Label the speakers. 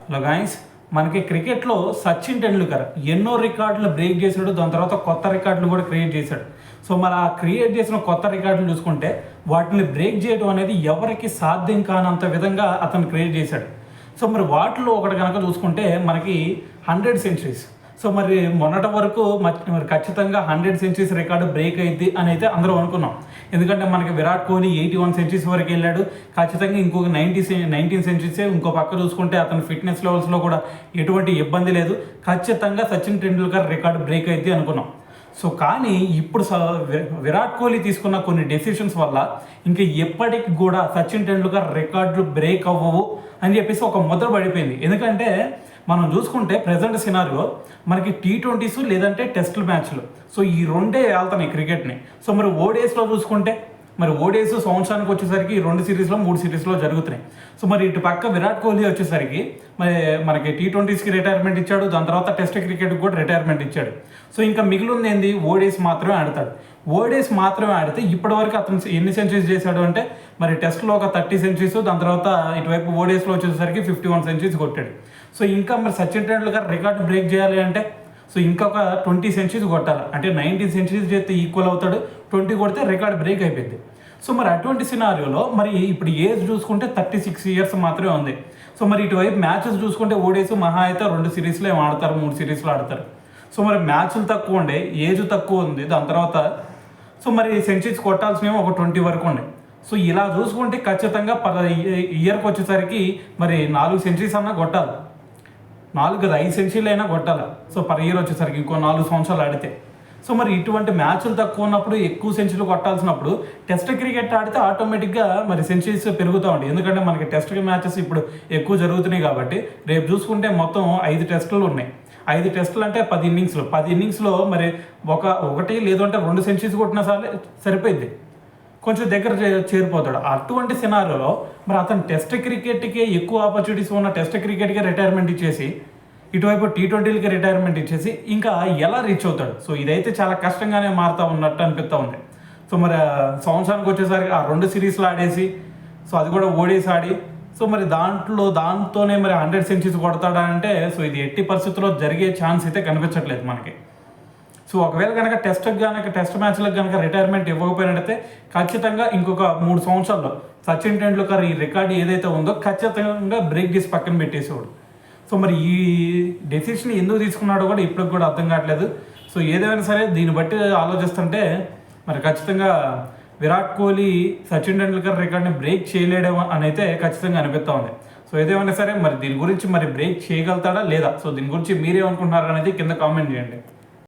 Speaker 1: Hello guys, మనకి క్రికెట్లో సచిన్ టెండూల్కర్ ఎన్నో రికార్డులు బ్రేక్ చేశాడు. దాని తర్వాత కొత్త రికార్డులు కూడా క్రియేట్ చేశాడు. సో మరి ఆ క్రియేట్ చేసిన కొత్త రికార్డులు చూసుకుంటే వాటిని బ్రేక్ చేయడం అనేది ఎవరికి సాధ్యం కానంత విధంగా అతను క్రియేట్ చేశాడు. సో మరి వాటిలో ఒకటి కనుక చూసుకుంటే మనకి 100 సెంచరీస్. సో మరి మొన్నటి వరకు మరి ఖచ్చితంగా 100 సెంచరీస్ రికార్డు బ్రేక్ అయింది అని అయితే అందరూ అనుకున్నాం. ఎందుకంటే మనకి విరాట్ కోహ్లీ 81 సెంచరీస్ వరకు వెళ్ళాడు. ఖచ్చితంగా ఇంకొక 19 సెంచరీసే. ఇంకో పక్క చూసుకుంటే అతని ఫిట్నెస్ లెవెల్స్లో కూడా ఎటువంటి ఇబ్బంది లేదు. ఖచ్చితంగా సచిన్ టెండూల్కర్ రికార్డు బ్రేక్ అయింది అనుకున్నాం. సో కానీ ఇప్పుడు విరాట్ కోహ్లీ తీసుకున్న కొన్ని డెసిషన్స్ వల్ల ఇంకా ఎప్పటికి కూడా సచిన్ టెండూల్కర్ రికార్డులు బ్రేక్ అవ్వవు అని చెప్పేసి ఒక ముద్ర పడిపోయింది. ఎందుకంటే మనం చూసుకుంటే ప్రజెంట్ సినారియో మనకి T20s లేదంటే టెస్ట్ మ్యాచ్లు. సో ఈ రెండే వెళ్తున్నాయి క్రికెట్ని. సో మరి ఓడిఐస్లో చూసుకుంటే మరి ఓడిఐస్ సంవత్సరానికి వచ్చేసరికి 2 సిరీస్లో 3 సిరీస్లో జరుగుతున్నాయి. సో మరి ఇటు పక్క విరాట్ కోహ్లీ వచ్చేసరికి మరి మనకి T20sకి రిటైర్మెంట్ ఇచ్చాడు. దాని తర్వాత టెస్ట్ క్రికెట్కి కూడా రిటైర్మెంట్ ఇచ్చాడు. సో ఇంకా మిగిలింది ఏంది, ఓడిఐస్ మాత్రమే ఆడతాడు. ఓడిఐస్ మాత్రమే ఆడితే ఇప్పటివరకు అతను ఎన్ని సెంచరీస్ చేశాడు అంటే మరి టెస్ట్లో ఒక 30 సెంచరీస్, దాని తర్వాత ఇటువైపు ఓడిఐస్లో వచ్చేసరికి 51 సెంచరీస్ కొట్టాడు. సో ఇంకా మరి సచిన్ టెండూల్కర్ రికార్డు బ్రేక్ చేయాలి అంటే సో ఇంకొక 20 సెంచరీస్ కొట్టాలి. అంటే 19 సెంచరీస్ చేస్తే ఈక్వల్ అవుతాడు. 20 కొడితే రికార్డ్ బ్రేక్ అయిపోయింది. సో మరి అటువంటి సినారియోలో మరి ఇప్పుడు ఏజ్ చూసుకుంటే 36 ఇయర్స్ మాత్రమే ఉంది. సో మరి ఇటువైపు మ్యాచెస్ చూసుకుంటే ఓడిఐస్ మహా అయితే 2 సిరీస్లో ఏం ఆడతారు, 3 సిరీస్లో ఆడతారు. సో మరి మ్యాచ్లు తక్కువ ఉండే, ఏజ్ తక్కువ ఉంది. దాని తర్వాత సో మరి సెంచరీస్ కొట్టాల్సినవి ఒక 20 వరకు ఉండే. సో ఇలా చూసుకుంటే ఖచ్చితంగా ఇయర్కి వచ్చేసరికి మరి 4 సెంచరీస్ అన్నా కొట్టాలి. 5 సెంచరీలు అయినా కొట్టాలి. సో పర్ ఇయర్ వచ్చేసరికి ఇంకో 4 సంవత్సరాలు ఆడితే. సో మరి ఇటువంటి మ్యాచ్లు తక్కువ ఉన్నప్పుడు ఎక్కువ సెంచరీలు కొట్టాల్సినప్పుడు టెస్ట్ క్రికెట్ ఆడితే ఆటోమేటిక్గా మరి సెంచరీస్ పెరుగుతూ ఉంటాయి. ఎందుకంటే మనకి టెస్ట్ మ్యాచెస్ ఇప్పుడు ఎక్కువ జరుగుతున్నాయి కాబట్టి రేపు చూసుకుంటే మొత్తం 5 టెస్టులు ఉన్నాయి. 5 టెస్టులు అంటే 10 ఇన్నింగ్స్లో మరి ఒకటి లేదంటే 2 సెంచరీస్ కొట్టినా సరిపోయింది. కొంచెం దగ్గర చేరిపోతాడు. అటువంటి సినారియోలో మరి అతను టెస్ట్ క్రికెట్కే ఎక్కువ ఆపర్చునిటీస్ ఉన్న టెస్ట్ క్రికెట్కే రిటైర్మెంట్ ఇచ్చేసి ఇటువైపు T20లకి రిటైర్మెంట్ ఇచ్చేసి ఇంకా ఎలా రీచ్ అవుతాడు? సో ఇదైతే చాలా కష్టంగానే మారుతూ ఉన్నట్టు అనిపిస్తూ ఉంది. సో మరి సంవత్సరానికి వచ్చేసరికి ఆ 2 సిరీస్లు ఆడేసి సో అది కూడా ఓడేసి ఆడి సో మరి దాంతోనే మరి 100 సెంచరీస్ కొడతాడా అంటే సో ఇది ఎట్టి పరిస్థితుల్లో జరిగే ఛాన్స్ అయితే కనిపించట్లేదు మనకి. సో ఒకవేళ కనుక టెస్ట్ మ్యాచ్లకు కనుక రిటైర్మెంట్ ఇవ్వకపోయినట్టయితే ఖచ్చితంగా ఇంకొక 3 సంవత్సరాల్లో సచిన్ టెండూల్కర్ ఈ రికార్డు ఏదైతే ఉందో ఖచ్చితంగా బ్రేక్ చేసి పక్కన పెట్టేసేవాడు. సో మరి ఈ డెసిషన్ ఎందుకు తీసుకున్నాడో కూడా ఇప్పటికి కూడా అర్థం కావట్లేదు. సో ఏదైనా సరే దీన్ని బట్టి ఆలోచిస్తుంటే మరి ఖచ్చితంగా విరాట్ కోహ్లీ సచిన్ టెండూల్కర్ రికార్డ్ని బ్రేక్ చేయలేడేమో అని అయితే ఖచ్చితంగా అనిపిస్తూ ఉంది. సో ఏదేమైనా సరే మరి దీని గురించి మరి బ్రేక్ చేయగలుగుతాడా లేదా, సో దీని గురించి మీరేమనుకుంటున్నారు అనేది కింద కామెంట్ చేయండి.